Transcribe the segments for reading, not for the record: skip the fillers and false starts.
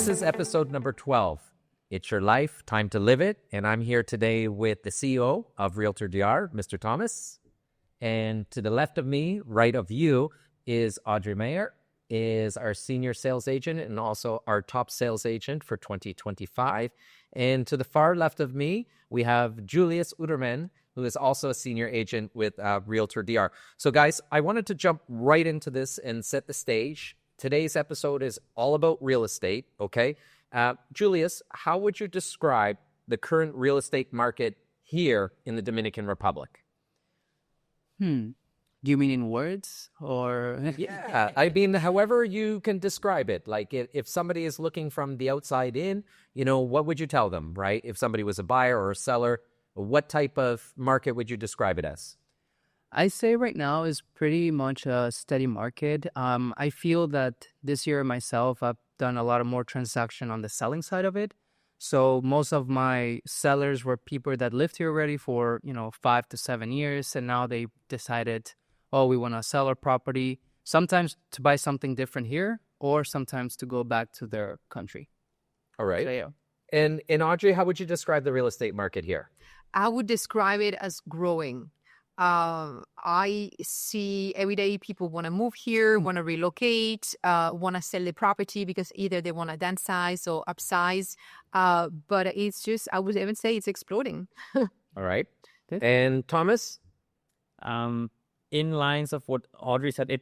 This is episode number 12. It's your life, time to live it. And I'm here today with the CEO of RealtorDR, Mr. Thomas. And to the left of me, right of you, is Audrey Mayer, is our senior sales agent and also our top sales agent for 2025. And to the far left of me, we have Julius Uderman, who is also a senior agent with RealtorDR. So guys, I wanted to jump right into this and set the stage. Today's episode is all about real estate, okay? Julius, how would you describe the current real estate market here in the Dominican Republic? Do you mean in words or? Yeah, I mean, however you can describe it. Like if somebody is looking from the outside in, what would you tell them, right? If somebody was a buyer or a seller, what type of market would you describe it as? I say right now is pretty much a steady market. I feel that this year myself, I've done a lot of more transaction on the selling side of it. So most of my sellers were people that lived here already for, 5 to 7 years. And now they decided, we want to sell our property, sometimes to buy something different here or sometimes to go back to their country. All right. So, yeah. And Audrey, how would you describe the real estate market here? I would describe it as growing. I see every day people want to move here, want to relocate, want to sell the property because either they want to downsize or upsize. But it's just, I would even say it's exploding. All right. And Thomas? In lines of what Audrey said,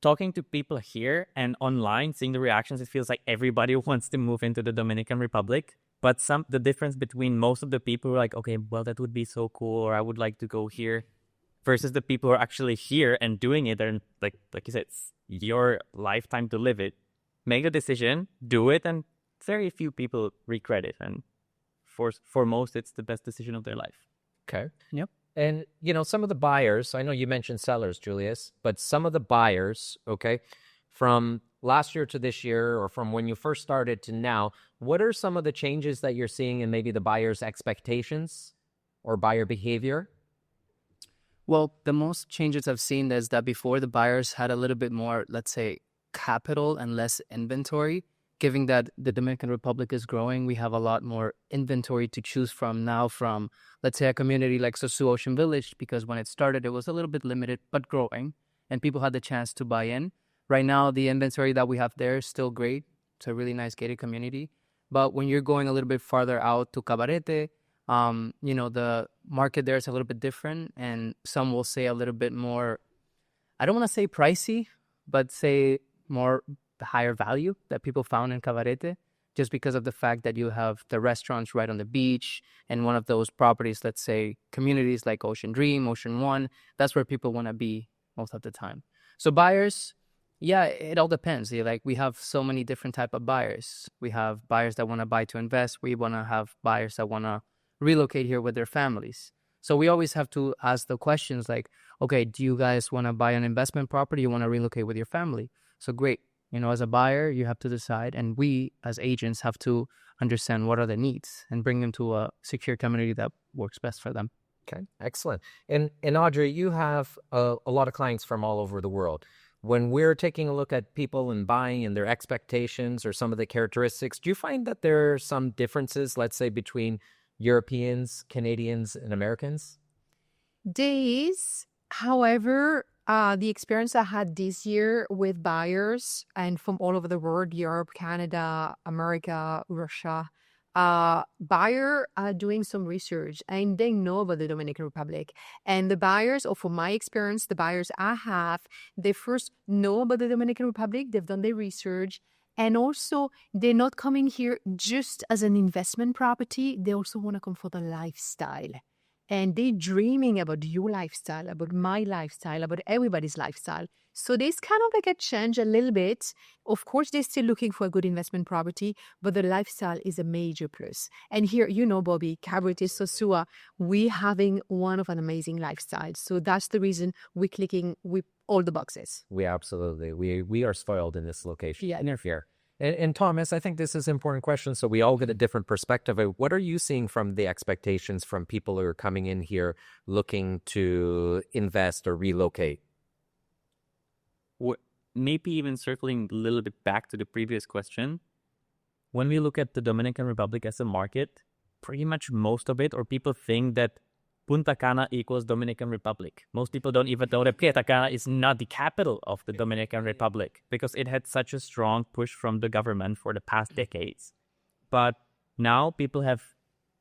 talking to people here and online, seeing the reactions, it feels like everybody wants to move into the Dominican Republic. But the difference between most of the people who are like, okay, well, that would be so cool, or I would like to go here, versus the people who are actually here and doing it, and like you said, it's your lifetime to live it. Make a decision, do it, and very few people regret it. And for most, it's the best decision of their life. Okay. Yep. And, some of the buyers, I know you mentioned sellers, Julius, but some of the buyers, okay, from last year to this year or from when you first started to now, what are some of the changes that you're seeing in maybe the buyer's expectations or buyer behavior? Well, the most changes I've seen is that before the buyers had a little bit more, let's say, capital and less inventory. Given that the Dominican Republic is growing, we have a lot more inventory to choose from now from, let's say, a community like Sosúa Ocean Village, because when it started, it was a little bit limited, but growing, and people had the chance to buy in. Right now, the inventory that we have there is still great. It's a really nice gated community. But when you're going a little bit farther out to Cabarete, the market there is a little bit different, and some will say a little bit more, I don't want to say pricey, but say more the higher value that people found in Cabarete, just because of the fact that you have the restaurants right on the beach and one of those properties, let's say communities like Ocean Dream, Ocean One, that's where people want to be most of the time. So buyers, yeah, it all depends. We have so many different type of buyers. We have buyers that want to buy to invest. We want to have buyers that want to relocate here with their families. So we always have to ask the questions like, okay, do you guys want to buy an investment property? You want to relocate with your family? So great. As a buyer, you have to decide. And we as agents have to understand what are the needs and bring them to a secure community that works best for them. Okay, excellent. And Audrey, you have a lot of clients from all over the world. When we're taking a look at people and buying and their expectations or some of the characteristics, do you find that there are some differences, let's say, between Europeans, Canadians, and Americans? There is, however, the experience I had this year with buyers and from all over the world, Europe, Canada, America, Russia, buyer are doing some research and they know about the Dominican Republic. And the buyers, or from my experience, the buyers I have, they first know about the Dominican Republic, they've done their research, and also they're not coming here just as an investment property, they also want to come for the lifestyle. And they're dreaming about your lifestyle, about my lifestyle, about everybody's lifestyle. So there's kind of like a change a little bit. Of course, they're still looking for a good investment property, but the lifestyle is a major plus. And here, Bobby, Cabarete, Sosúa, we're having one of an amazing lifestyle. So that's the reason we're clicking with all the boxes. We absolutely, we are spoiled in this location. Yeah. Here. And Thomas, I think this is an important question, so we all get a different perspective. What are you seeing from the expectations from people who are coming in here looking to invest or relocate? Maybe even circling a little bit back to the previous question, when we look at the Dominican Republic as a market, pretty much most of it, or people think that Punta Cana equals Dominican Republic. Most people don't even know that Punta Cana is not the capital of the Dominican Republic because it had such a strong push from the government for the past decades. But now people have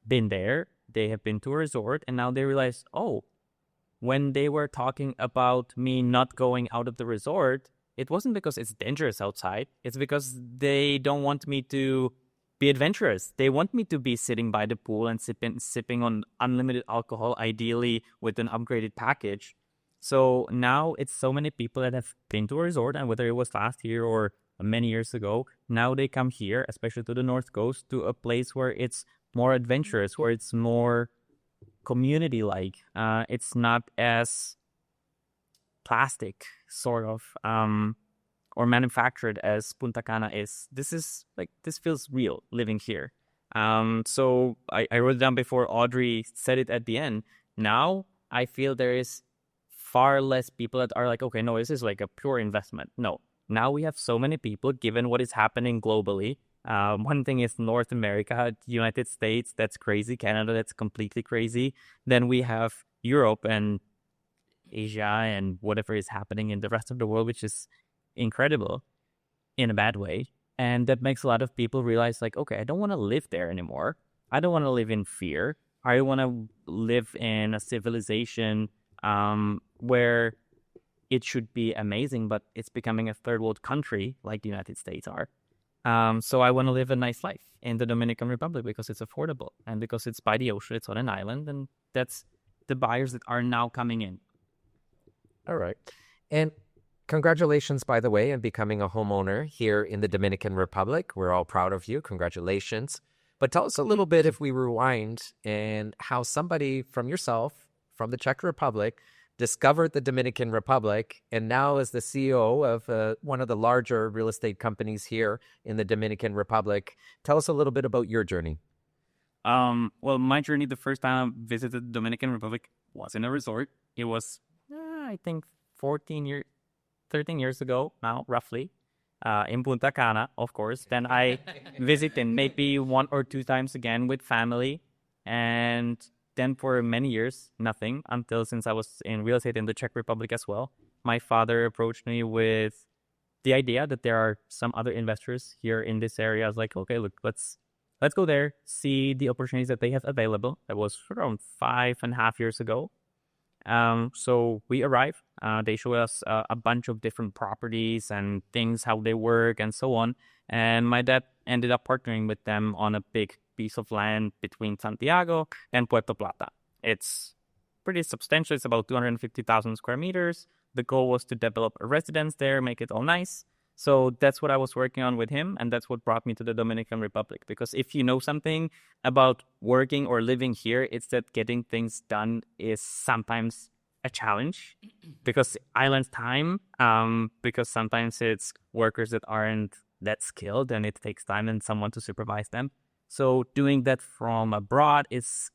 been there, they have been to a resort, and now they realize, oh, when they were talking about me not going out of the resort, it wasn't because it's dangerous outside. It's because they don't want me to be adventurous. They want me to be sitting by the pool and sipping on unlimited alcohol, ideally with an upgraded package. So now it's so many people that have been to a resort, and whether it was last year or many years ago, now they come here, especially to the North Coast, to a place where it's more adventurous, where it's more community-like. It's not as plastic, sort of, or manufactured as Punta Cana is. This feels real living here. So I wrote it down before Audrey said it at the end. Now I feel there is far less people that are like, okay, no, this is like a pure investment. No, now we have so many people, given what is happening globally. One thing is North America, United States, that's crazy. Canada, that's completely crazy. Then we have Europe and Asia and whatever is happening in the rest of the world, which is incredible in a bad way. And that makes a lot of people realize, like, okay, I don't want to live there anymore. I don't want to live in fear. I want to live in a civilization where it should be amazing, but it's becoming a third world country like the United States are. So I want to live a nice life in the Dominican Republic because it's affordable and because it's by the ocean, it's on an island, and that's the buyers that are now coming in. All right. And congratulations, by the way, on becoming a homeowner here in the Dominican Republic. We're all proud of you. Congratulations. But tell us a little bit, if we rewind, and how somebody from yourself, from the Czech Republic, discovered the Dominican Republic and now is the CEO of one of the larger real estate companies here in the Dominican Republic. Tell us a little bit about your journey. Well, my journey, the first time I visited the Dominican Republic was in a resort. It was, I think, 13 years ago now, roughly, in Punta Cana, of course. Then I visited maybe 1 or 2 times again with family. And then for many years, nothing, until since I was in real estate in the Czech Republic as well. My father approached me with the idea that there are some other investors here in this area. I was like, okay, look, let's go there, see the opportunities that they have available. That was around 5.5 years ago. So we arrived. They showed us a bunch of different properties and things, how they work and so on. And my dad ended up partnering with them on a big piece of land between Santiago and Puerto Plata. It's pretty substantial. It's about 250,000 square meters. The goal was to develop a residence there, make it all nice. So that's what I was working on with him, and that's what brought me to the Dominican Republic. Because if you know something about working or living here, it's that getting things done is sometimes a challenge because island time, because sometimes it's workers that aren't that skilled and it takes time and someone to supervise them. So doing that from abroad is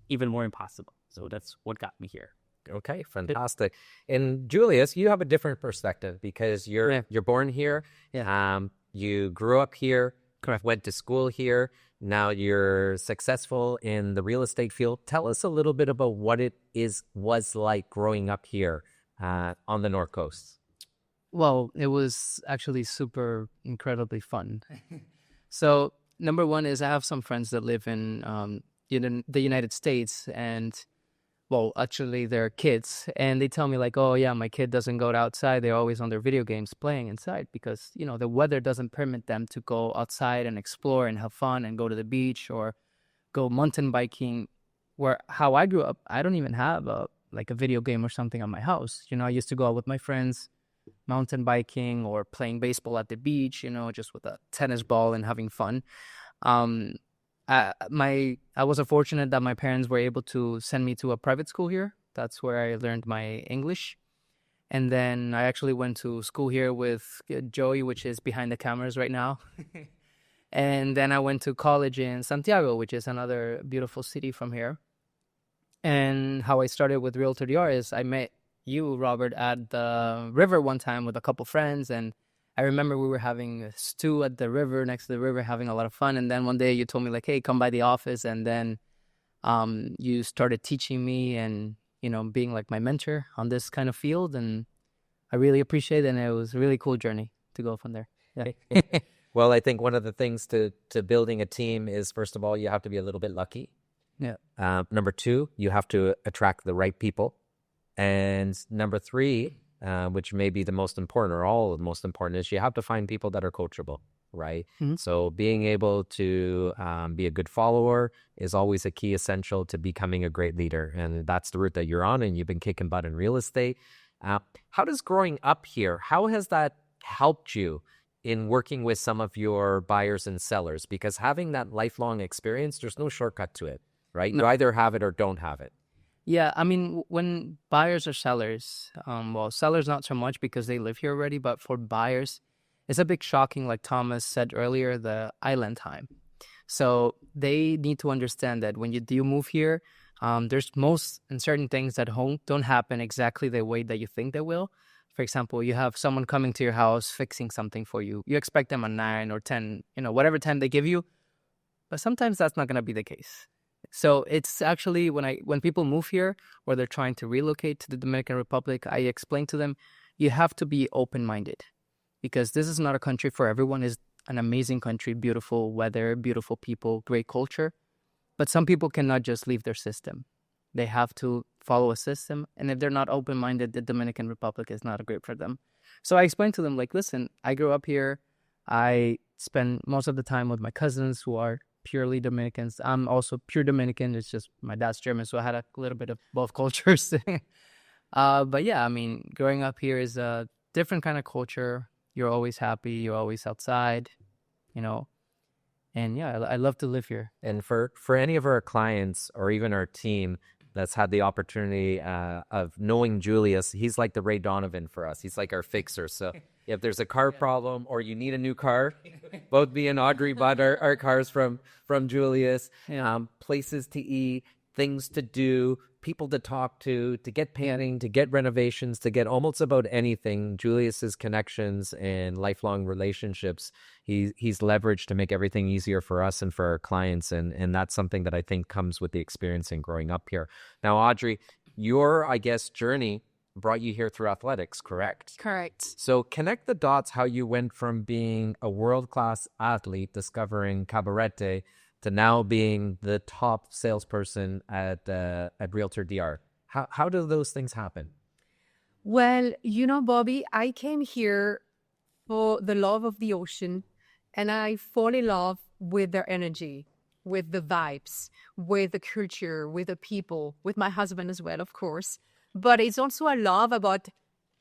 even more impossible. So that's what got me here. Okay, fantastic. And Julius, you have a different perspective because you're born here. Yeah. You grew up here. Correct. Went to school here. Now you're successful in the real estate field. Tell us a little bit about what it was like growing up here on the North Coast. Well, it was actually super incredibly fun. So number one is I have some friends that live in the United States, and well, actually they're kids, and they tell me like, oh yeah, my kid doesn't go outside. They're always on their video games playing inside because, you know, the weather doesn't permit them to go outside and explore and have fun and go to the beach or go mountain biking. Where how I grew up, I don't even have a video game or something on my house. You know, I used to go out with my friends mountain biking or playing baseball at the beach, you know, just with a tennis ball and having fun. I was fortunate that my parents were able to send me to a private school here. That's where I learned my English. And then I actually went to school here with Joey, which is behind the cameras right now. And then I went to college in Santiago, which is another beautiful city from here. And how I started with RealtorDR is I met you, Robert, at the river one time with a couple friends, and I remember we were having a stew at the river, next to the river, having a lot of fun. And then one day you told me like, hey, come by the office. And then you started teaching me and, being like my mentor on this kind of field. And I really appreciate it. And it was a really cool journey to go from there. Yeah. Well, I think one of the things to building a team is, first of all, you have to be a little bit lucky. Yeah. Number two, you have to attract the right people. And number three, which may be the most important or all of the most important, is you have to find people that are coachable, right? Mm-hmm. So being able to be a good follower is always a key essential to becoming a great leader. And that's the route that you're on, and you've been kicking butt in real estate. How does growing up here, how has that helped you in working with some of your buyers and sellers? Because having that lifelong experience, there's no shortcut to it, right? No. You either have it or don't have it. Yeah, I mean, when buyers or sellers, sellers not so much because they live here already, but for buyers, it's a bit shocking, like Thomas said earlier, the island time. So they need to understand that when you do move here, there's most and certain things that don't happen exactly the way that you think they will. For example, you have someone coming to your house, fixing something for you. You expect them at 9 or 10, whatever time they give you. But sometimes that's not going to be the case. So it's actually when people move here or they're trying to relocate to the Dominican Republic, I explain to them, you have to be open-minded because this is not a country for everyone. It's an amazing country, beautiful weather, beautiful people, great culture. But some people cannot just leave their system. They have to follow a system. And if they're not open-minded, the Dominican Republic is not great for them. So I explain to them, like, listen, I grew up here. I spend most of the time with my cousins who are purely Dominicans. I'm also pure Dominican. It's just my dad's German, so I had a little bit of both cultures. But yeah, I mean, growing up here is a different kind of culture. You're always happy. You're always outside, And yeah, I love to live here. And for any of our clients or even our team that's had the opportunity of knowing Julius, he's like the Ray Donovan for us. He's like our fixer. So if there's a car problem or you need a new car, both me and Audrey bought our cars from Julius. Yeah. Places to eat, things to do, people to talk to get painting, to get renovations, to get almost about anything. Julius's connections and lifelong relationships, he's leveraged to make everything easier for us and for our clients. And that's something that I think comes with the experience in growing up here. Now, Audrey, your, I guess, journey brought you here through athletics, correct? Correct. So connect the dots how you went from being a world-class athlete, discovering cabarete, to now being the top salesperson at RealtorDR. How do those things happen? Well, Bobby, I came here for the love of the ocean, and I fall in love with their energy, with the vibes, with the culture, with the people, with my husband as well, of course. But it's also a love about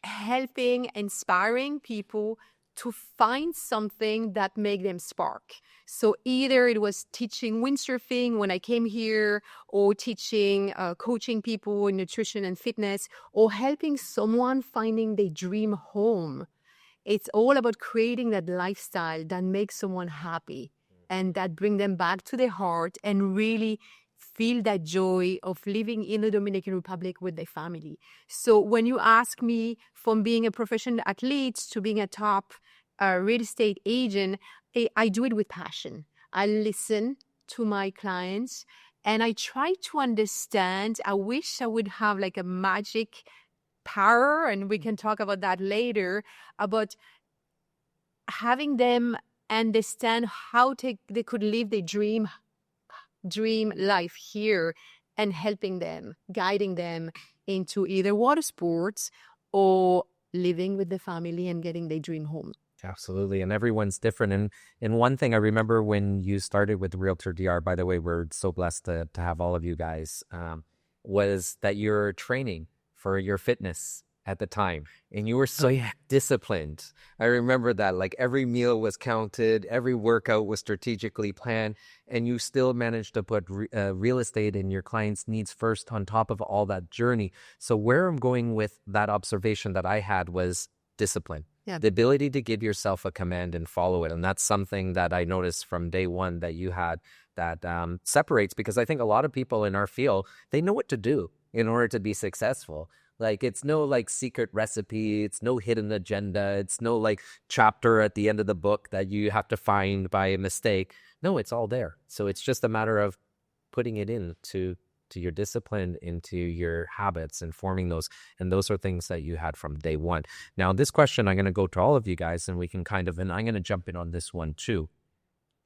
helping, inspiring people to find something that make them spark. So either it was teaching windsurfing when I came here, or teaching, coaching people in nutrition and fitness, or helping someone finding their dream home. It's all about creating that lifestyle that makes someone happy and that bring them back to their heart and really feel that joy of living in the Dominican Republic with their family. So when you ask me from being a professional athlete to being a top real estate agent, I do it with passion. I listen to my clients and I try to understand. I wish I would have like a magic power, and we can talk about that later, about having them understand how they could live their dream life here, and helping them, guiding them into either water sports or living with the family and getting their dream home. Absolutely. And everyone's different. And one thing I remember when you started with RealtorDR, by the way, we're so blessed to have all of you guys, was that you're training for your fitness at the time. And you were so disciplined. I remember that, like, every meal was counted, every workout was strategically planned, and you still managed to put real estate and your clients' needs first on top of all that journey. So where I'm going with that observation that I had was discipline. Yeah. The ability to give yourself a command and follow it. And that's something that I noticed from day one that you had that separates, because I think a lot of people in our field, they know what to do in order to be successful. Like, it's no like secret recipe. It's no hidden agenda. It's no like chapter at the end of the book that you have to find by mistake. No, it's all there. So it's just a matter of putting it into your discipline, into your habits, and forming those. And those are things that you had from day one. Now, this question, I'm going to go to all of you guys, and we can and I'm going to jump in on this one too.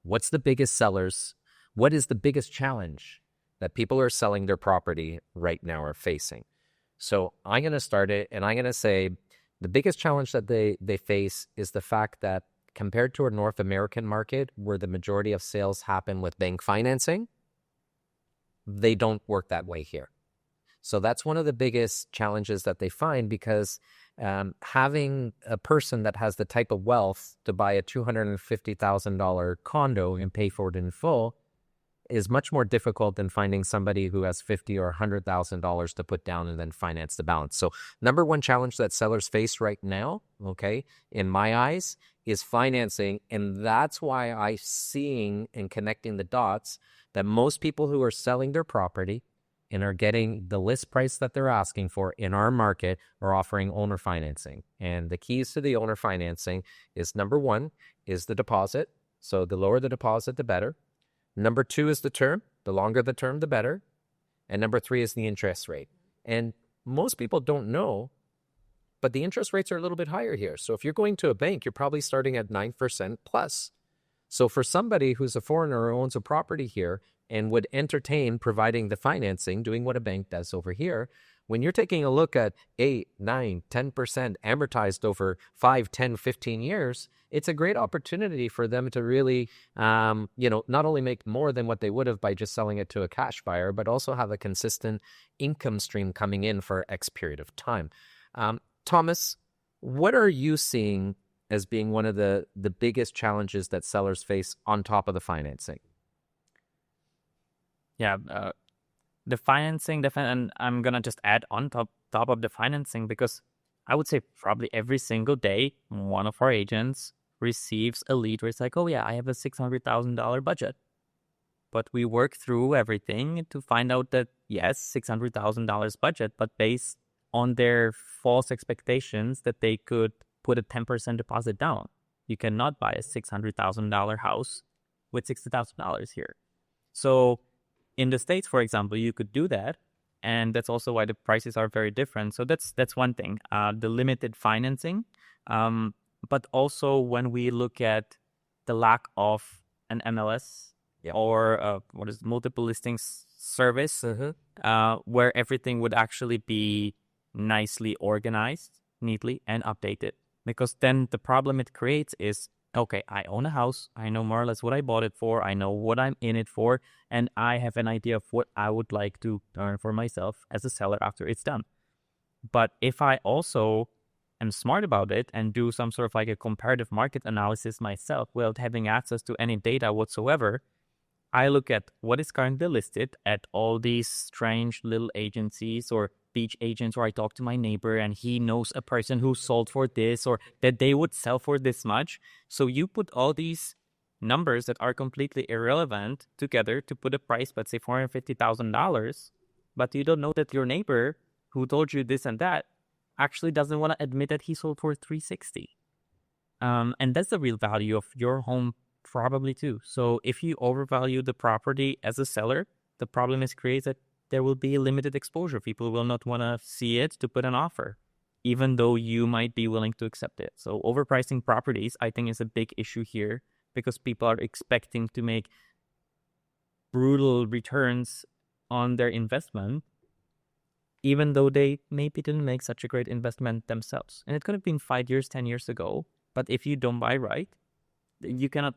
What's the biggest sellers? What is the biggest challenge that people who are selling their property right now are facing? So I'm going to start it, and I'm going to say the biggest challenge that they face is the fact that compared to a North American market where the majority of sales happen with bank financing, they don't work that way here. So that's one of the biggest challenges that they find, because having a person that has the type of wealth to buy a $250,000 condo and pay for it in full is much more difficult than finding somebody who has $50,000 or $100,000 to put down and then finance the balance. So number one challenge that sellers face right now, okay, in my eyes, is financing. And that's why I'm seeing and connecting the dots that most people who are selling their property and are getting the list price that they're asking for in our market are offering owner financing. And the keys to the owner financing is, number one, is the deposit. So the lower the deposit, the better. Number two is the term. The longer the term, the better. And number three is the interest rate. And most people don't know, but the interest rates are a little bit higher here. So if you're going to a bank, you're probably starting at 9% plus. So for somebody who's a foreigner who owns a property here and would entertain providing the financing, doing what a bank does over here, when you're taking a look at 8, 9, 10% amortized over 5, 10, 15 years, it's a great opportunity for them to really, not only make more than what they would have by just selling it to a cash buyer, but also have a consistent income stream coming in for X period of time. Thomas, what are you seeing as being one of the biggest challenges that sellers face on top of the financing? Yeah, the financing, and I'm gonna just add on top of the financing, because I would say probably every single day one of our agents receives a lead where it's like, oh yeah, I have a $600,000 budget. But we work through everything to find out that yes, $600,000 budget, but based on their false expectations that they could put a 10% deposit down. You cannot buy a $600,000 house with $60,000 here. So in the States, for example, you could do that. And that's also why the prices are very different. So that's one thing, the limited financing. But also when we look at the lack of an MLS or multiple listings service, where everything would actually be nicely organized, neatly, and updated. Because then the problem it creates is, okay, I own a house. I know more or less what I bought it for. I know what I'm in it for. And I have an idea of what I would like to earn for myself as a seller after it's done. But if I also am smart about it and do some sort of like a comparative market analysis myself without having access to any data whatsoever, I look at what is currently listed at all these strange little agencies or beach agents where I talk to my neighbor and he knows a person who sold for this or that they would sell for this much. So you put all these numbers that are completely irrelevant together to put a price, let's say $450,000, but you don't know that your neighbor who told you this and that actually doesn't want to admit that he sold for $360,000. And that's the real value of your home probably too. So if you overvalue the property as a seller, the problem is created that there will be limited exposure. People will not want to see it to put an offer, even though you might be willing to accept it. So overpricing properties, I think, is a big issue here because people are expecting to make brutal returns on their investment, even though they maybe didn't make such a great investment themselves. And it could have been 5 years, 10 years ago. But if you don't buy right, you cannot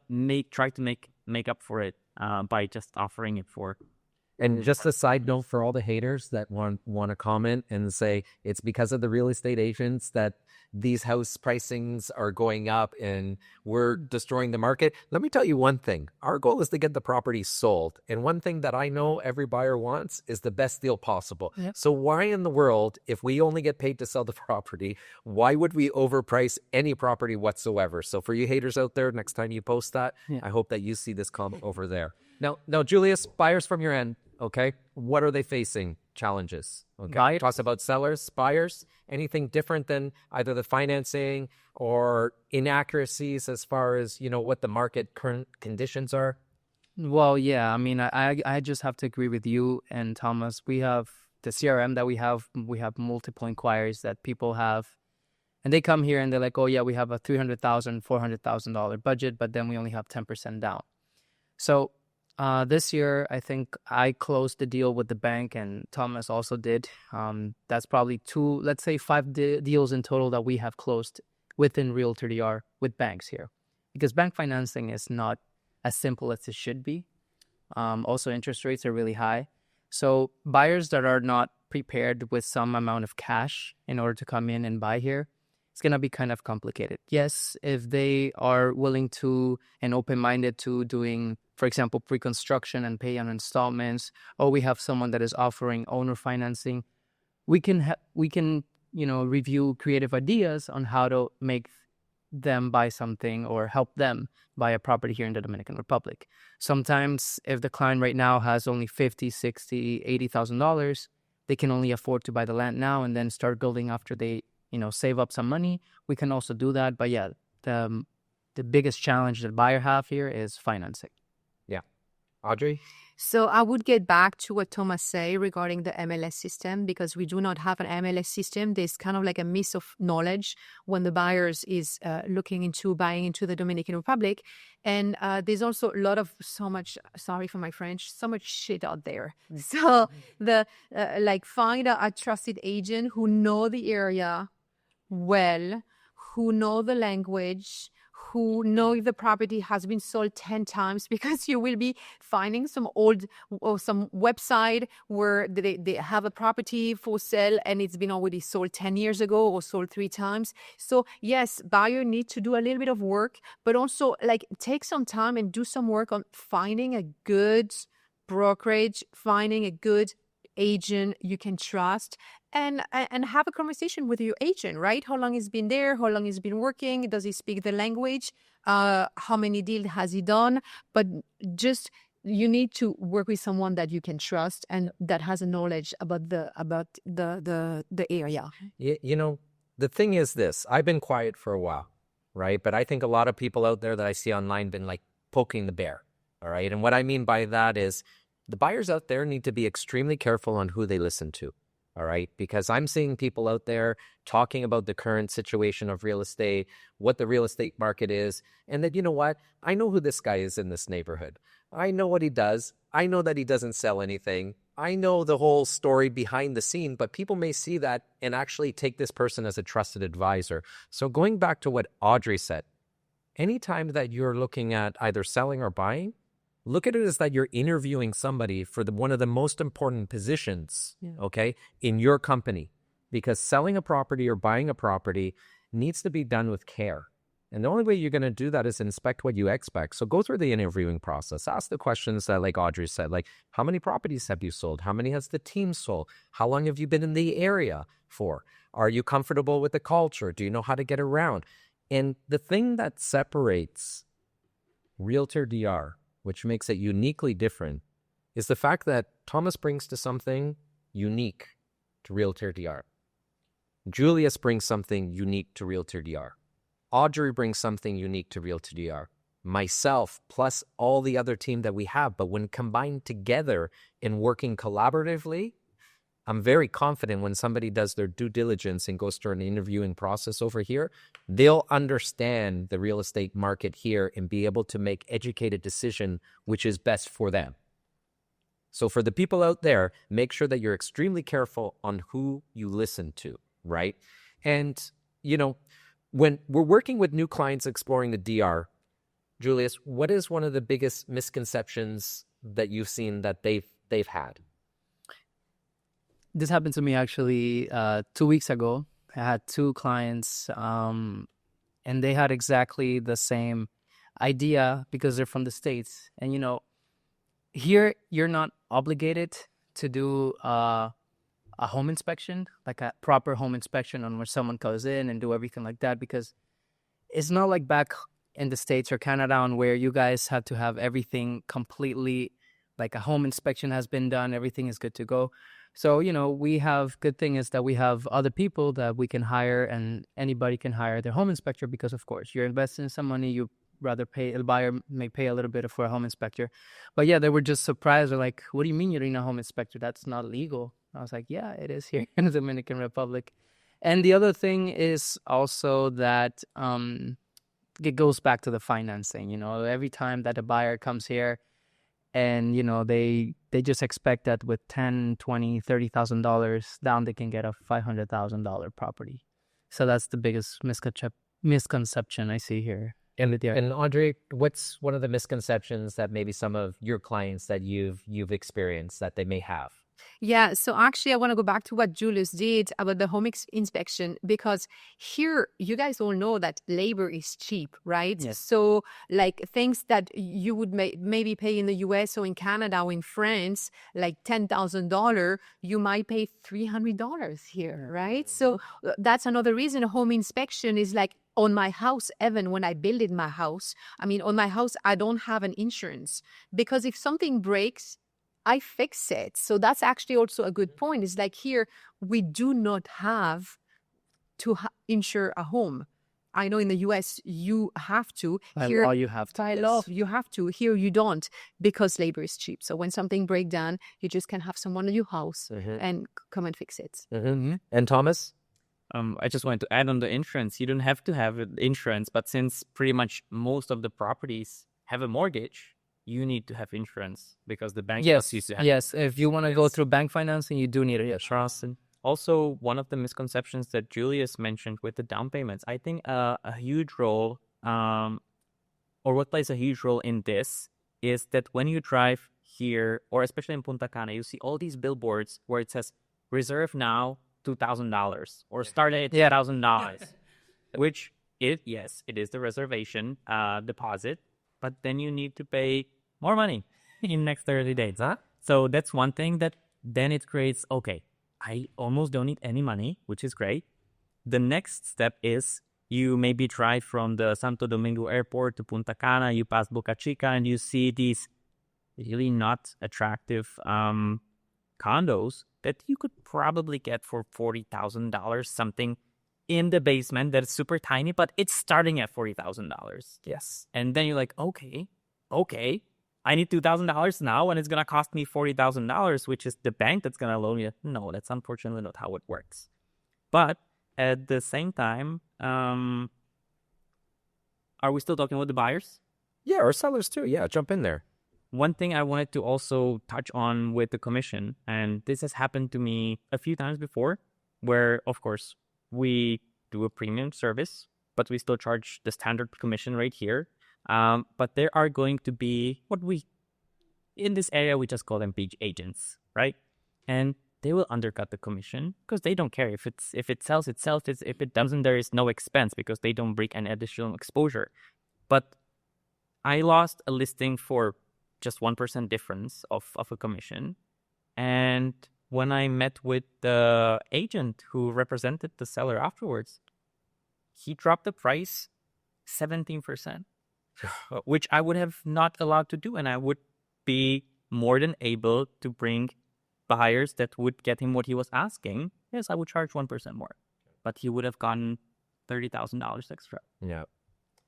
try to make up for it by just offering it for. And just a side note for all the haters that want to comment and say it's because of the real estate agents that these house pricings are going up and we're destroying the market. Let me tell you one thing. Our goal is to get the property sold. And one thing that I know every buyer wants is the best deal possible. Yep. So why in the world, if we only get paid to sell the property, why would we overprice any property whatsoever? So for you haters out there, next time you post that, I hope that you see this comment over there. Now, Julius, buyers from your end. Okay, what are they facing? challenges? Okay. Buyers? Talk about sellers, buyers, anything different than either the financing or inaccuracies as far as, what the market current conditions are? Well, yeah, I mean, I just have to agree with you and Thomas. We have the CRM that we have multiple inquiries that people have, and they come here and they're like, oh yeah, we have a $300,000, $400,000 budget, but then we only have 10% down. So this year, I think I closed the deal with the bank, and Thomas also did. That's probably let's say five deals in total that we have closed within RealtorDR with banks here, because bank financing is not as simple as it should be. Also, interest rates are really high. So buyers that are not prepared with some amount of cash in order to come in and buy here, it's going to be kind of complicated. Yes, if they are willing to and open-minded to doing, for example, pre-construction and pay on installments, or we have someone that is offering owner financing, we can review creative ideas on how to make them buy something or help them buy a property here in the Dominican Republic. Sometimes if the client right now has only $50,000, $60,000, $80,000, they can only afford to buy the land now and then start building after they, save up some money. We can also do that. But yeah, the biggest challenge that buyer have here is financing. Yeah. Audrey? So I would get back to what Thomas said regarding the MLS system, because we do not have an MLS system. There's kind of like a miss of knowledge when the buyers is looking into buying into the Dominican Republic. And there's also a lot of sorry for my French, so much shit out there. So find a trusted agent who know the area well, who know the language, who know if the property has been sold 10 times, because you will be finding some old or some website where they have a property for sale and it's been already sold 10 years ago or sold 3 times. So yes, buyer need to do a little bit of work, but also take some time and do some work on finding a good brokerage, finding a good agent you can trust, and have a conversation with your agent, right? How long he's been there, how long he's been working, does he speak the language, how many deals has he done? But just you need to work with someone that you can trust and that has a knowledge about the area. The thing is this, I've been quiet for a while, right? But I think a lot of people out there that I see online been poking the bear, all right? And what I mean by that is the buyers out there need to be extremely careful on who they listen to. All right, because I'm seeing people out there talking about the current situation of real estate, what the real estate market is, and that, what? I know who this guy is in this neighborhood. I know what he does. I know that he doesn't sell anything. I know the whole story behind the scene, but people may see that and actually take this person as a trusted advisor. So going back to what Audrey said, anytime that you're looking at either selling or buying, look at it as that you're interviewing somebody for one of the most important positions, okay, in your company. Because selling a property or buying a property needs to be done with care. And the only way you're going to do that is inspect what you expect. So go through the interviewing process. Ask the questions that, like Audrey said, how many properties have you sold? How many has the team sold? How long have you been in the area for? Are you comfortable with the culture? Do you know how to get around? And the thing that separates RealtorDR, which makes it uniquely different, is the fact that Thomas brings to something unique to RealtorDR. Julius brings something unique to RealtorDR. Audrey brings something unique to RealtorDR. Myself, plus all the other team that we have. But when combined together and working collaboratively, I'm very confident when somebody does their due diligence and goes through an interviewing process over here, they'll understand the real estate market here and be able to make educated decision which is best for them. So for the people out there, make sure that you're extremely careful on who you listen to, right? And, when we're working with new clients exploring the DR, Julius, what is one of the biggest misconceptions that you've seen that they've had? This happened to me actually 2 weeks ago. I had 2 clients and they had exactly the same idea because they're from the States. And, here you're not obligated to do a home inspection, like a proper home inspection on where someone goes in and do everything like that, because it's not like back in the States or Canada on where you guys have to have everything completely, like a home inspection has been done, everything is good to go. So, we have good thing is that we have other people that we can hire, and anybody can hire their home inspector because, of course, you're investing some money, you rather pay, a buyer may pay a little bit for a home inspector. But yeah, they were just surprised. They're like, what do you mean you're doing a home inspector? That's not legal. I was like, yeah, it is here in the Dominican Republic. And the other thing is also that it goes back to the financing. Every time that a buyer comes here, and they just expect that with $10,000, $20,000, $30,000 down, they can get a $500,000 property. So that's the biggest misconception I see here. And Audrey, what's one of the misconceptions that maybe some of your clients that you've experienced that they may have? Yeah, so actually, I want to go back to what Julius did about the home inspection, because here you guys all know that labor is cheap, right? Yes. So, like things that you would maybe pay in the US or in Canada or in France, like $10,000, you might pay $300 here, right? So, that's another reason a home inspection is like, on my house, even when I built my house, on my house, I don't have an insurance, because if something breaks, I fix it. So that's actually also a good point. It's like here, we do not have to insure a home. I know in the US, you have to. Here, All you have to. by law, you have to. Here, you don't, because labor is cheap. So when something breaks down, you just can have someone in your house and come and fix it. And Thomas? I just wanted to add on the insurance. You don't have to have insurance, but since pretty much most of the properties have a mortgage, you need to have insurance because the bank Yes, used to have yes. If you want to go through bank financing, you do need insurance. Also, one of the misconceptions that Julius mentioned with the down payments, I think a huge role, or what plays a huge role in this, is that when you drive here, or especially in Punta Cana, you see all these billboards where it says, reserve now $2,000 or start at $1,000, which it is the reservation deposit, but then you need to pay more money in the next 30 days. So that's one thing that then it creates, okay, I almost don't need any money, which is great. The next step is you maybe drive from the Santo Domingo airport to Punta Cana, you pass Boca Chica, and you see these really not attractive condos that you could probably get for $40,000, something in the basement that is super tiny, but it's starting at $40,000. Yes. And then you're like, okay, I need $2,000 now, and it's going to cost me $40,000, which is the bank that's going to loan you. No, that's unfortunately not how it works. But at the same time, are we still talking about the buyers? Yeah, or sellers too. Yeah, jump in there. One thing I wanted to also touch on with the commission, and this has happened to me a few times before, where, of course, we do a premium service, but we still charge the standard commission rate here. But there are going to be in this area, we just call them beach agents, right? And they will undercut the commission because they don't care if it sells, it sells. If it doesn't, there is no expense because they don't bring any additional exposure. But I lost a listing for just 1% difference of a commission. And when I met with the agent who represented the seller afterwards, he dropped the price 17%, which I would have not allowed to do. And I would be more than able to bring buyers that would get him what he was asking. Yes, I would charge 1% more, but he would have gotten $30,000 extra. Yeah.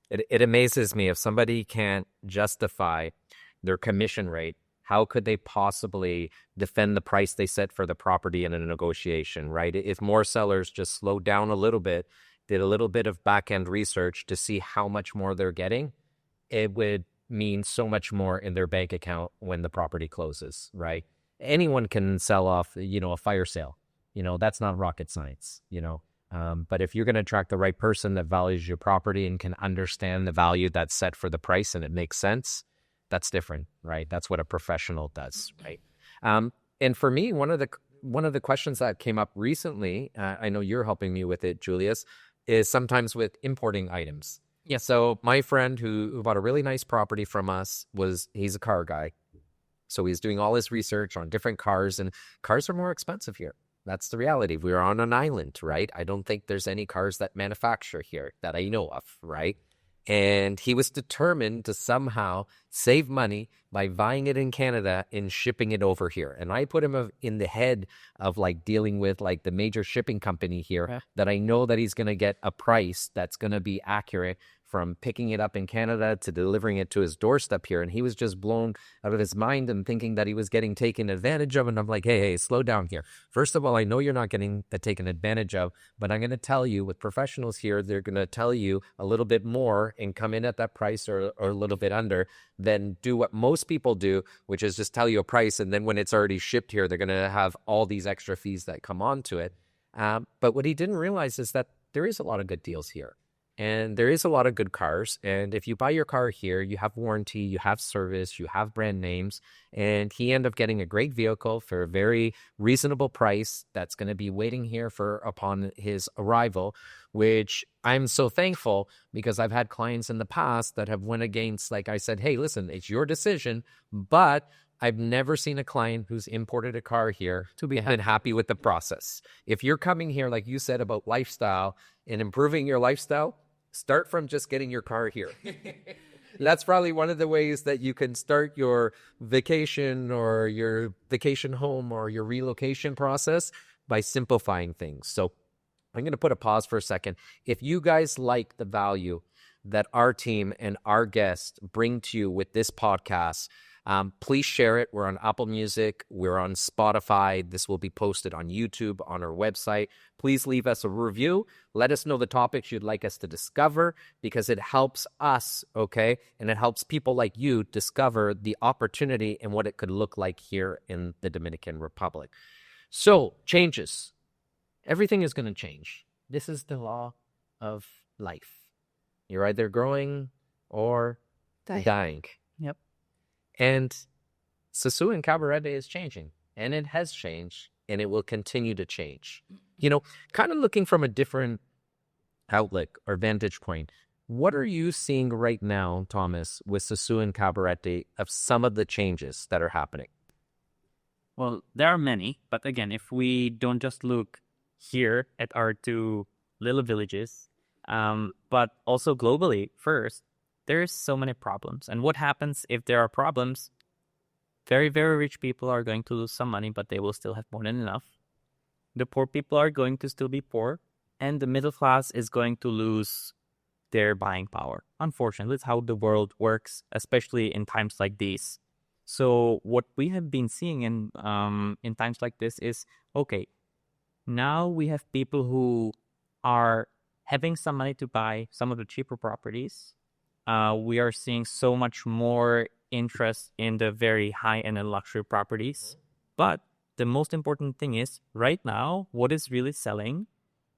It amazes me if somebody can't justify their commission rate, how could they possibly defend the price they set for the property in a negotiation, right? If more sellers just slowed down a little bit, did a little bit of back-end research to see how much more they're getting, it would mean so much more in their bank account when the property closes, right? Anyone can sell off, a fire sale. That's not rocket science, But if you're going to attract the right person that values your property and can understand the value that's set for the price and it makes sense, that's different, right? That's what a professional does, right? And for me, one of the questions that came up recently, I know you're helping me with it, Julius, is sometimes with importing items. Yeah. So my friend who bought a really nice property from us he's a car guy. So he's doing all his research on different cars, and cars are more expensive here. That's the reality. We're on an island, right? I don't think there's any cars that manufacture here that I know of, right? And he was determined to somehow save money by buying it in Canada and shipping it over here. And I put him in the head of like dealing with like the major shipping company here, that I know that he's going to get a price that's going to be accurate from picking it up in Canada to delivering it to his doorstep here. And he was just blown out of his mind and thinking that he was getting taken advantage of. And I'm like, hey, slow down here. First of all, I know you're not getting taken advantage of, but I'm going to tell you, with professionals here, they're going to tell you a little bit more and come in at that price or a little bit under, than do what most people do, which is just tell you a price. And then when it's already shipped here, they're going to have all these extra fees that come onto it. But what he didn't realize is that there is a lot of good deals here. And there is a lot of good cars. And if you buy your car here, you have warranty, you have service, you have brand names. And he ended up getting a great vehicle for a very reasonable price that's going to be waiting here upon his arrival, which I'm so thankful, because I've had clients in the past that have went against, like I said, hey, listen, it's your decision, but I've never seen a client who's imported a car here to be happy with the process. If you're coming here, like you said, about lifestyle and improving your lifestyle, start from just getting your car here. That's probably one of the ways that you can start your vacation or your vacation home or your relocation process, by simplifying things. So I'm going to put a pause for a second. If you guys like the value that our team and our guests bring to you with this podcast, please share it. We're on Apple Music. We're on Spotify. This will be posted on YouTube, on our website. Please leave us a review. Let us know the topics you'd like us to discover, because it helps us, okay? And it helps people like you discover the opportunity and what it could look like here in the Dominican Republic. So, changes. Everything is going to change. This is the law of life. You're either growing or dying. Yep. And Sosúa and Cabarete is changing, and it has changed, and it will continue to change. You know, kind of looking from a different outlook or vantage point, what are you seeing right now, Thomas, with Sosúa and Cabarete, of some of the changes that are happening? Well, there are many, but again, if we don't just look here at our two little villages, but also globally first, there's so many problems. And what happens if there are problems? Very, very rich people are going to lose some money, but they will still have more than enough. The poor people are going to still be poor, and the middle class is going to lose their buying power. Unfortunately, it's how the world works, especially in times like these. So what we have been seeing in times like this is, okay, now we have people who are having some money to buy some of the cheaper properties. We are seeing so much more interest in the very high-end and luxury properties. But the most important thing is, right now, what is really selling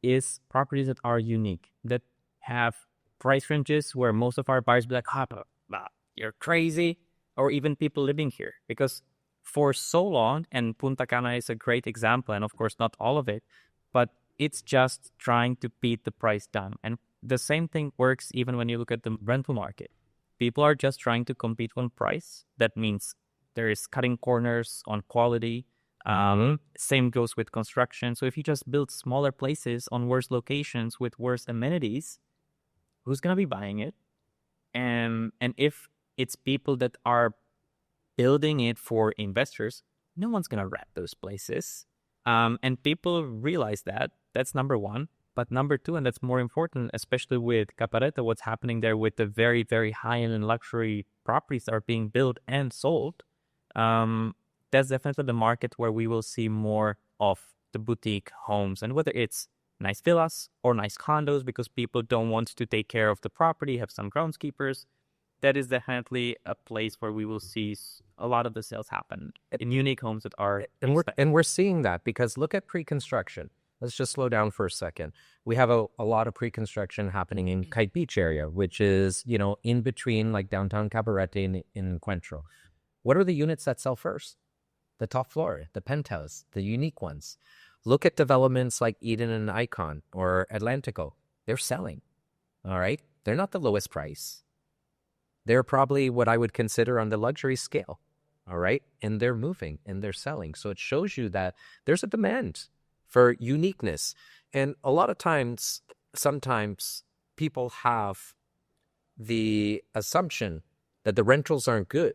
is properties that are unique, that have price ranges where most of our buyers be like, you're crazy, or even people living here. Because for so long, and Punta Cana is a great example, and of course not all of it, but it's just trying to beat the price down. And the same thing works even when you look at the rental market. People are just trying to compete on price. That means there is cutting corners on quality. Same goes with construction. So if you just build smaller places on worse locations with worse amenities, who's going to be buying it? And if it's people that are building it for investors, no one's going to rent those places. And people realize that. That's number one. But number two, and that's more important, especially with Cabarete, what's happening there with the very, very high-end and luxury properties that are being built and sold, that's definitely the market where we will see more of the boutique homes. And whether it's nice villas or nice condos, because people don't want to take care of the property, have some groundskeepers, that is definitely a place where we will see a lot of the sales happen in unique homes that are... And we're seeing that, because look at pre-construction. Let's just slow down for a second. We have a lot of pre-construction happening in Kite Beach area, which is, you know, in between like downtown Cabarete and in Encuentro. What are the units that sell first? The top floor, the penthouse, the unique ones. Look at developments like Eden and Icon or Atlantico. They're selling, all right? They're not the lowest price. They're probably what I would consider on the luxury scale, all right? And they're moving and they're selling. So it shows you that there's a demand for uniqueness. And a lot of times, sometimes people have the assumption that the rentals aren't good.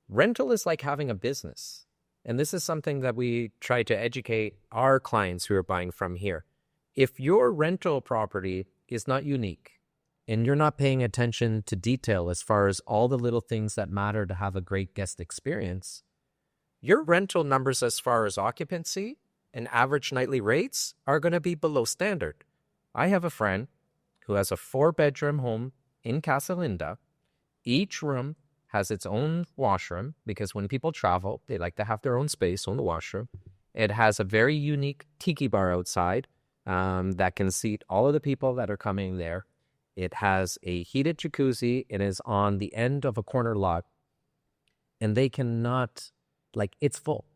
Rental is like having a business. And this is something that we try to educate our clients who are buying from here. If your rental property is not unique and you're not paying attention to detail as far as all the little things that matter to have a great guest experience, your rental numbers as far as occupancy and average nightly rates are going to be below standard. I have a friend who has a 4-bedroom home in Casa Linda. Each room has its own washroom because when people travel, they like to have their own space, own washroom. It has a very unique tiki bar outside that can seat all of the people that are coming there. It has a heated jacuzzi. It is on the end of a corner lot. And they cannot, it's full.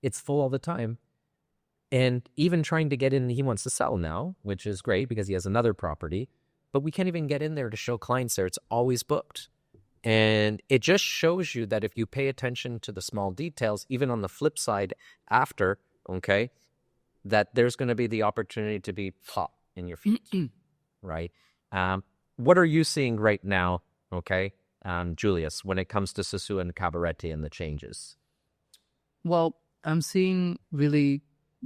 It's full all the time. And even trying to get in, he wants to sell now, which is great because he has another property. But we can't even get in there to show clients there. It's always booked. And it just shows you that if you pay attention to the small details, even on the flip side after, okay, that there's going to be the opportunity to be hot in your feet, right? What are you seeing right now, okay, Julius, when it comes to Sosua and Cabarete and the changes? Well, I'm seeing really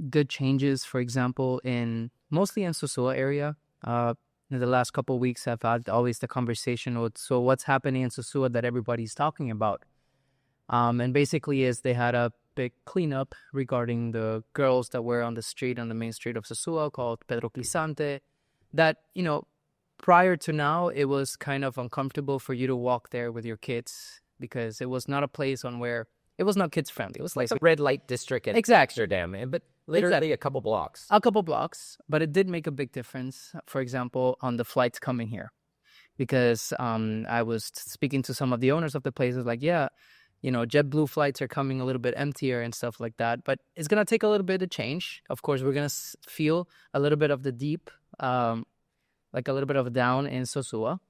good changes, for example, mostly in Sosua area. In the last couple of weeks, I've had always the conversation with, so what's happening in Sosua that everybody's talking about? And basically is they had a big cleanup regarding the girls that were on the main street of Sosua called Pedro Clisante, that, prior to now, it was kind of uncomfortable for you to walk there with your kids because it was not a place it was not kids friendly. It was like a red light district in Amsterdam, but literally a couple blocks. A couple blocks, but it did make a big difference, for example, on the flights coming here. Because I was speaking to some of the owners of the places like, JetBlue flights are coming a little bit emptier and stuff like that. But it's going to take a little bit of change. Of course, we're going to feel a little bit of the deep, like a little bit of a down in Sosua.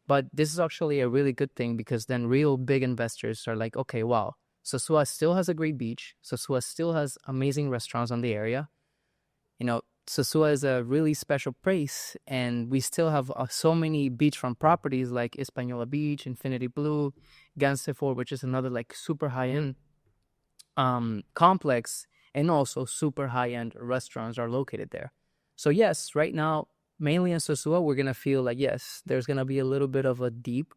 But this is actually a really good thing because then real big investors are like, okay, wow, Sosua still has a great beach. Sosua still has amazing restaurants on the area. Sosua is a really special place, and we still have so many beachfront properties like Española Beach, Infinity Blue, Gansefor, which is another super high-end complex, and also super high-end restaurants are located there. So yes, right now, mainly in Sosua, we're going to feel like, yes, there's going to be a little bit of a deep,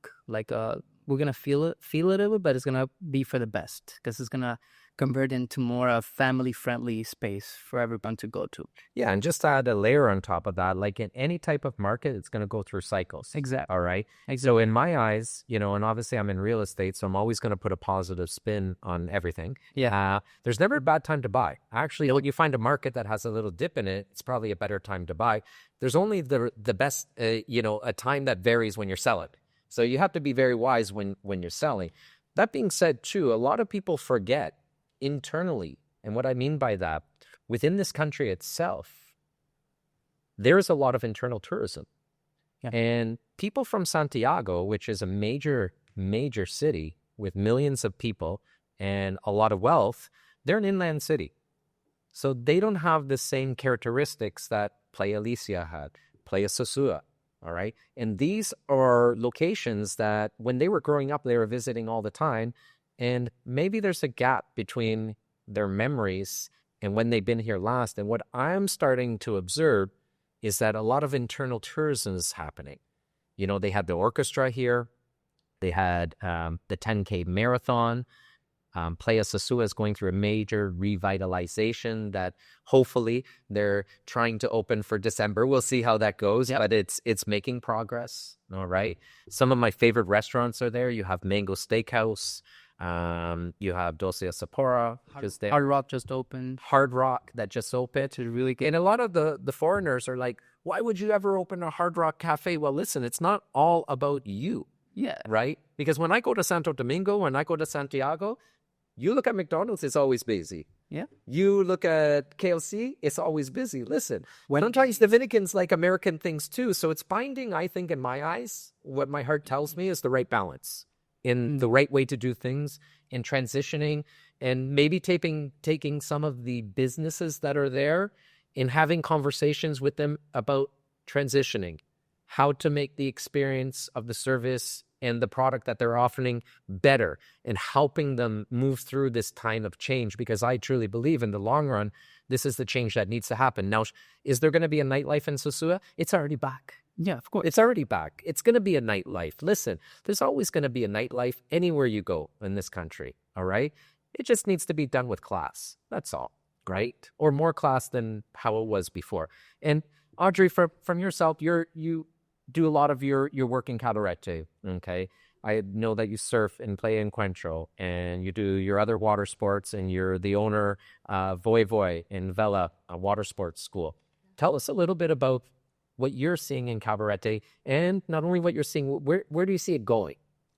we're going to feel it a little bit, but it's going to be for the best because it's going to convert into more a family-friendly space for everyone to go to. Yeah, and just to add a layer on top of that, like in any type of market, it's going to go through cycles. Exactly. All right? Exactly. So in my eyes, and obviously I'm in real estate, so I'm always going to put a positive spin on everything. Yeah. There's never a bad time to buy. Actually, when you find a market that has a little dip in it, it's probably a better time to buy. There's only the best, a time that varies when you're selling. So you have to be very wise when you're selling. That being said, too, a lot of people forget internally, and what I mean by that, within this country itself, there is a lot of internal tourism. Yeah. And people from Santiago, which is a major city with millions of people and a lot of wealth, they're an inland city. So they don't have the same characteristics that Playa Alicia had, Playa Sosua. All right. And these are locations that when they were growing up, they were visiting all the time. And maybe there's a gap between their memories and when they've been here last. And what I'm starting to observe is that a lot of internal tourism is happening. They had the orchestra here. They had the 10K marathon. Playa Sosua is going through a major revitalization that hopefully they're trying to open for December. We'll see how that goes, yep. But it's making progress. All right. Some of my favorite restaurants are there. You have Mango Steakhouse. You have Doce Sapporo. Hard Rock just opened. Hard Rock that just opened. It's really good. And a lot of the foreigners are like, why would you ever open a Hard Rock cafe? Well, listen, it's not all about you. Yeah. Right? Because when I go to Santo Domingo, when I go to Santiago, you look at McDonald's, it's always busy. Yeah. You look at KLC, it's always busy. Listen, sometimes Dominicans like American things too. So it's finding, I think, in my eyes, what my heart tells me is the right balance in the right way to do things, in transitioning, and maybe taking some of the businesses that are there and having conversations with them about transitioning. how to make the experience of the service and the product that they're offering better, and helping them move through this time of change, because I truly believe in the long run, this is the change that needs to happen. Now, is there going to be a nightlife in Sosua? It's already back. Yeah, of course. It's already back. It's going to be a nightlife. Listen, there's always going to be a nightlife anywhere you go in this country, all right? It just needs to be done with class. That's all, right? Or more class than how it was before. And Audrey, from yourself, you do a lot of your work in Cabarete, okay? I know that you surf and play in Encuentro, and you do your other water sports, and you're the owner of Voy Voy in Vela, a water sports school. Tell us a little bit about what you're seeing in Cabarete, and not only what you're seeing, where do you see it going?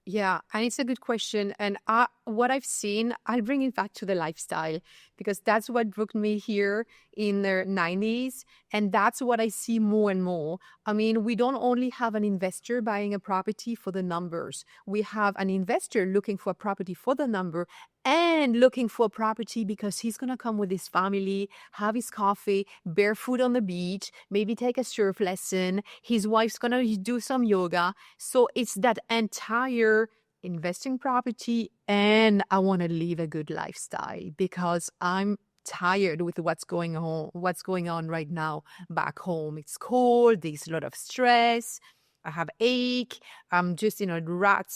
Yeah, and it's a good question. And what I've seen, I'll bring it back to the lifestyle, because that's what brought me here in the 90s. And that's what I see more and more. I mean, we don't only have an investor buying a property for the numbers. We have an investor looking for a property for the number and looking for a property because he's going to come with his family, have his coffee, barefoot on the beach, maybe take a surf lesson. His wife's going to do some yoga. So it's that entire investing property, and I want to live a good lifestyle because I'm tired with what's going on right now back home. It's cold, there's a lot of stress, I have ache, I'm just in a rat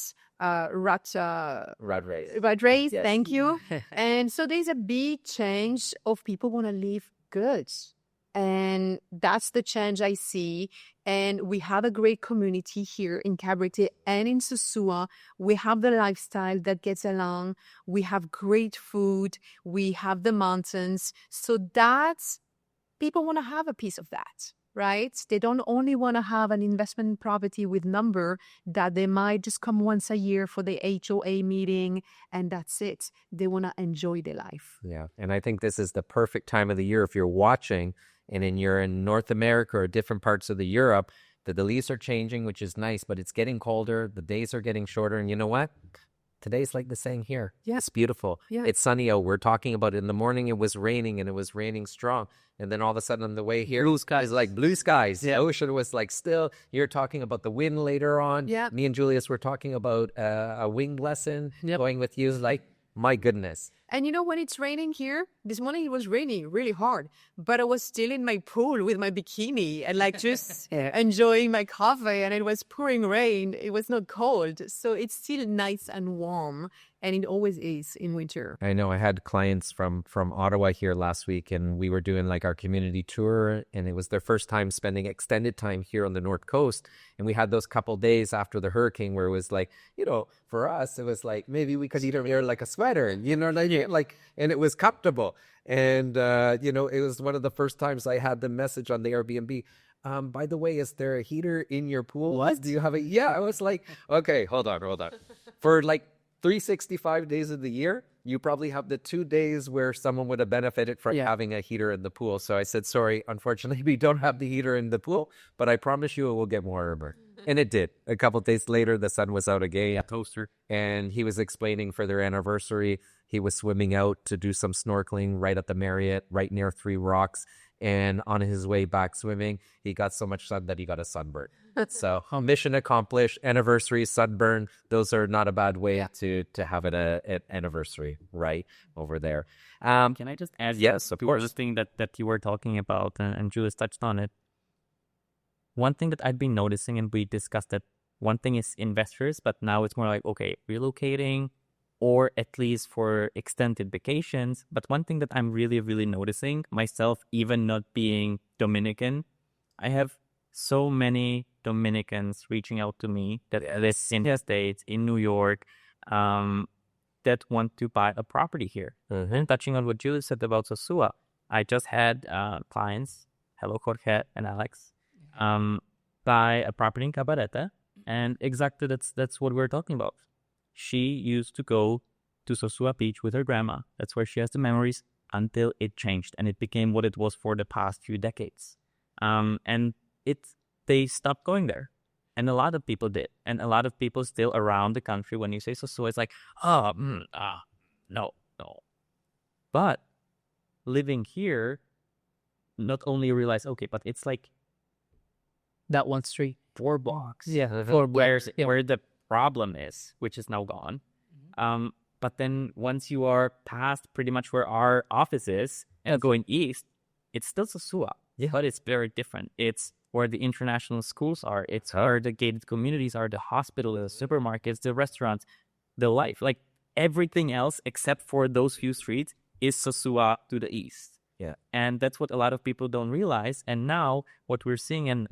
race. Yes. Thank you. And so there's a big change of people want to live good. And that's the change I see. And we have a great community here in Cabarete and in Sosua. We have the lifestyle that gets along. We have great food. We have the mountains. So that's, people want to have a piece of that, right? They don't only want to have an investment property with number that they might just come once a year for the HOA meeting and that's it. They want to enjoy their life. Yeah, and I think this is the perfect time of the year if you're watching and you're in North America or different parts of the Europe, that the leaves are changing, which is nice, but it's getting colder. The days are getting shorter. And you know what? Today's like the same here. Yeah. It's beautiful. Yeah. It's sunny out. We're talking about it. In the morning, it was raining, and it was raining strong. And then all of a sudden on the way here, Blue skies. it's like blue skies. Yeah. The ocean was like still. You're talking about the wind later on. Yeah. Me and Julius were talking about a wing lesson Yep. going with you. Like, my goodness. And you know, when it's raining here, this morning it was raining really hard, but I was still in my pool with my bikini and like just enjoying my coffee, and it was pouring rain. It was not cold. So it's still nice and warm, and it always is in winter. I know I had clients from Ottawa here last week, and we were doing like our community tour, and it was their first time spending extended time here on the North Coast. And we had those couple days after the hurricane where it was like, you know, for us, it was like, maybe we could either wear like a sweater, you know, like, and it was comfortable. And, you know, it was one of the first times I had the message on the Airbnb. By the way, is there a heater in your pool? What? Do you have a, yeah, I was like, okay, hold on. For like 365 days of the year, you probably have the 2 days where someone would have benefited from having a heater in the pool. So I said, sorry, unfortunately, we don't have the heater in the pool, but I promise you it will get warmer. And it did. A couple of days later, the sun was out again. Toaster. And he was explaining for their anniversary, he was swimming out to do some snorkeling right at the Marriott, right near Three Rocks. And on his way back swimming, he got so much sun that he got a sunburn. So mission accomplished, anniversary, sunburn. Those are not a bad way to have it at anniversary, right, over there. Can I just add? Yes, of course. The thing that you were talking about, and Julius touched on it. One thing that I've been noticing, and we discussed that one thing is investors, but now it's more like, okay, relocating, or at least for extended vacations. But one thing that I'm really, really noticing myself, even not being Dominican, I have so many Dominicans reaching out to me that live in the States, in New York, that want to buy a property here. Mm-hmm. Touching on what Julie said about Sosua, I just had clients, hello Jorge and Alex, buy a property in Cabarete, and exactly that's what we're talking about. She used to go to Sosua Beach with her grandma. That's where she has the memories until it changed and it became what it was for the past few decades. And they stopped going there. And a lot of people did. And a lot of people still around the country, when you say Sosua, it's like, no. But living here, not only realize, okay, but it's like That one street. 4 blocks. Yeah, 4 blocks. Yeah. where the problem is, which is now gone. But then once you are past pretty much where our office is and going east, it's still Sosua, but it's very different. It's where the international schools are. It's where the gated communities are, the hospital, the supermarkets, the restaurants, the life. Like everything else except for those few streets is Sosua to the east. Yeah. And that's what a lot of people don't realize. And now what we're seeing, and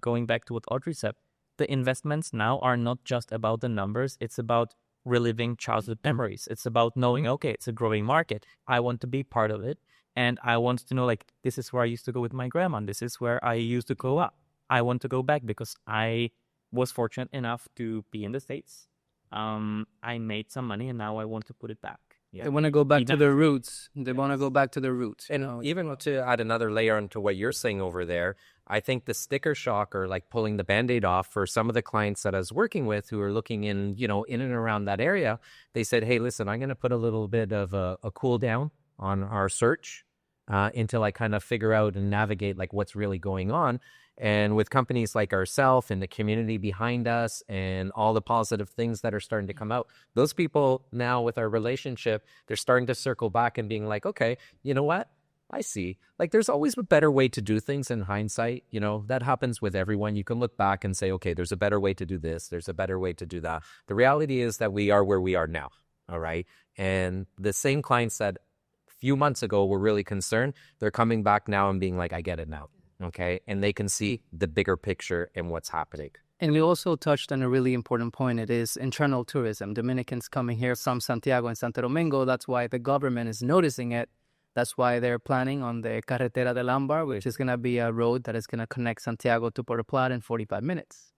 going back to what Audrey said, the investments now are not just about the numbers. It's about reliving childhood memories. It's about knowing, okay, it's a growing market. I want to be part of it. And I want to know, like, this is where I used to go with my grandma. This is where I used to go up. I want to go back because I was fortunate enough to be in the States. I made some money and now I want to put it back. They want to go back to their roots. They want to go back to their roots. And even to add another layer onto what you're saying over there, I think the sticker shock or like pulling the Band-Aid off for some of the clients that I was working with who are looking in, in and around that area, they said, hey, listen, I'm going to put a little bit of a cool down on our search until I kind of figure out and navigate like what's really going on. And with companies like ourselves and the community behind us and all the positive things that are starting to come out, those people now with our relationship, they're starting to circle back and being like, okay, you know what? I see. Like there's always a better way to do things in hindsight. That happens with everyone. You can look back and say, okay, there's a better way to do this. There's a better way to do that. The reality is that we are where we are now. All right. And the same clients that a few months ago were really concerned, they're coming back now and being like, I get it now. Okay. And they can see the bigger picture and what's happening. And we also touched on a really important point. It is internal tourism. Dominicans coming here from Santiago and Santo Domingo. That's why the government is noticing it. That's why they're planning on the Carretera del Ámbar, which is going to be a road that is going to connect Santiago to Puerto Plata in 45 minutes.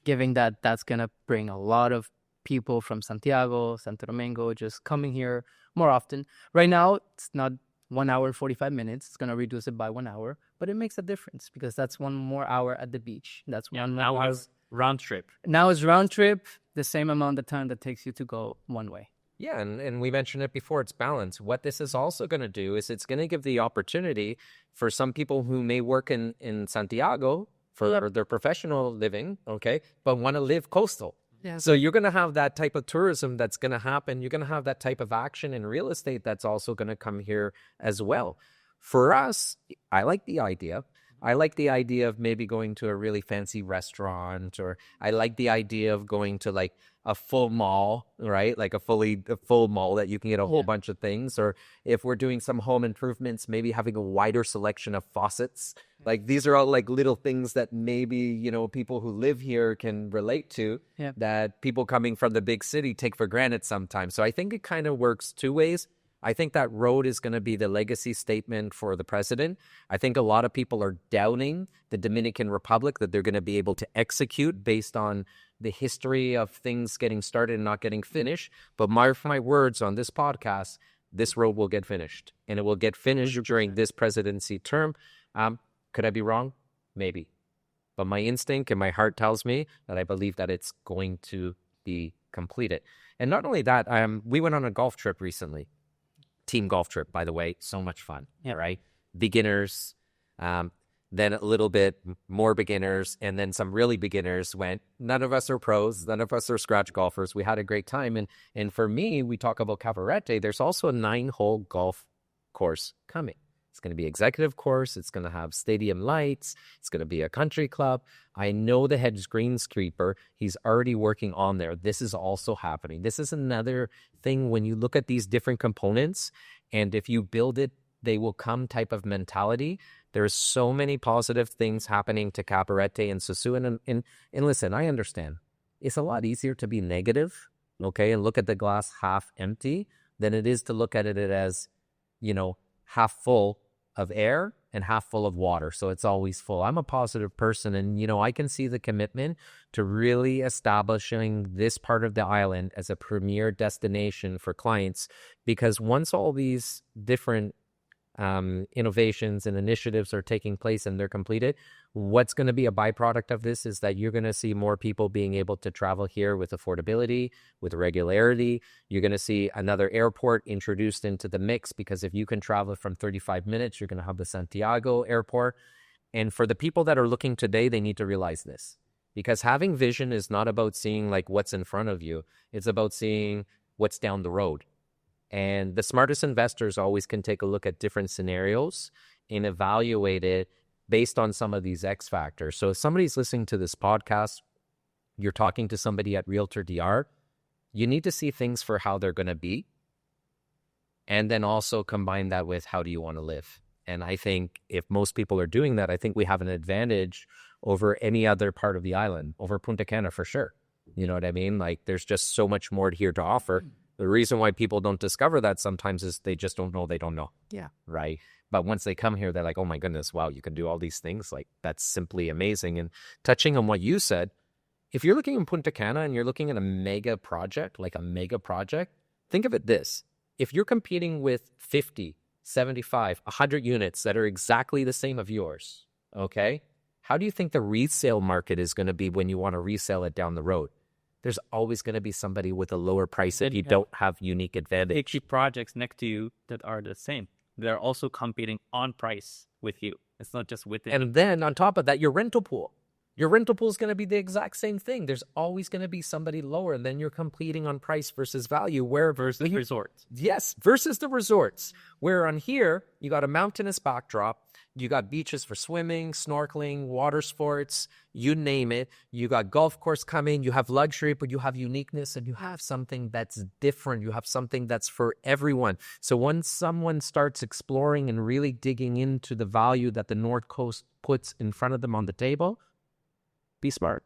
Given that that's going to bring a lot of people from Santiago, Santo Domingo, just coming here more often. Right now, it's not 1 hour and 45 minutes. It's going to reduce it by 1 hour, but it makes a difference because that's 1 more hour at the beach. That's one now hour. it's round trip. Now it's round trip, the same amount of time that takes you to go one way. Yeah, and we mentioned it before, it's balance. What this is also going to do is it's going to give the opportunity for some people who may work in Santiago for their professional living, okay, but want to live coastal. Yeah. So you're going to have that type of tourism that's going to happen. You're going to have that type of action in real estate that's also going to come here as well. For us, I like the idea. I like the idea of maybe going to a really fancy restaurant, or I like the idea of going to like a full mall, right? Like a full mall that you can get a whole bunch of things. Or if we're doing some home improvements, maybe having a wider selection of faucets. Like these are all like little things that maybe, people who live here can relate to that people coming from the big city take for granted sometimes. So I think it kind of works two ways. I think that road is going to be the legacy statement for the president. I think a lot of people are doubting the Dominican Republic, that they're going to be able to execute based on the history of things getting started and not getting finished. But mark my words on this podcast, this road will get finished. And it will get finished during this presidency term. Could I be wrong? Maybe. But my instinct and my heart tells me that I believe that it's going to be completed. And not only that, we went on a golf trip recently. Team golf trip, by the way, so much fun, right? Beginners, then a little bit more beginners, and then some really beginners went. None of us are pros. None of us are scratch golfers. We had a great time. And for me, we talk about Cabarete. There's also a 9-hole golf course coming. It's going to be executive course. It's going to have stadium lights. It's going to be a country club. I know the head greenskeeper. He's already working on there. This is also happening. This is another thing when you look at these different components, and if you build it, they will come type of mentality. There's so many positive things happening to Cabarete and Sosua. And listen, I understand. It's a lot easier to be negative, okay, and look at the glass half empty than it is to look at it as, half full of air and half full of water. So it's always full. I'm a positive person, and, I can see the commitment to really establishing this part of the island as a premier destination for clients, because once all these different innovations and initiatives are taking place and they're completed, what's going to be a byproduct of this is that you're going to see more people being able to travel here with affordability, with regularity. You're going to see another airport introduced into the mix, because if you can travel from 35 minutes, you're going to have the Santiago airport. And for the people that are looking today, they need to realize this. Because having vision is not about seeing like what's in front of you. It's about seeing what's down the road. And the smartest investors always can take a look at different scenarios and evaluate it based on some of these X factors. So if somebody's listening to this podcast, you're talking to somebody at RealtorDR, you need to see things for how they're going to be. And then also combine that with how do you want to live? And I think if most people are doing that, I think we have an advantage over any other part of the island, over Punta Cana for sure. You know what I mean? Like there's just so much more here to offer. The reason why people don't discover that sometimes is they just don't know they don't know. Yeah. Right. But once they come here, they're like, oh my goodness, wow, you can do all these things. Like that's simply amazing. And touching on what you said, if you're looking in Punta Cana and you're looking at a mega project, think of it this. If you're competing with 50, 75, 100 units that are exactly the same of yours, okay, how do you think the resale market is going to be when you want to resell it down the road? There's always going to be somebody with a lower price if you don't have unique advantage. 50 projects next to you that are the same. They're also competing on price with you. It's not just with it. And then on top of that, your rental pool. Your rental pool is going to be the exact same thing. There's always going to be somebody lower, and then you're competing on price versus value. Versus resorts. Yes, versus the resorts. Where on here, you got a mountainous backdrop. You got beaches for swimming, snorkeling, water sports, you name it. You got golf course coming. You have luxury, but you have uniqueness, and you have something that's different. You have something that's for everyone. So once someone starts exploring and really digging into the value that the North Coast puts in front of them on the table, be smart.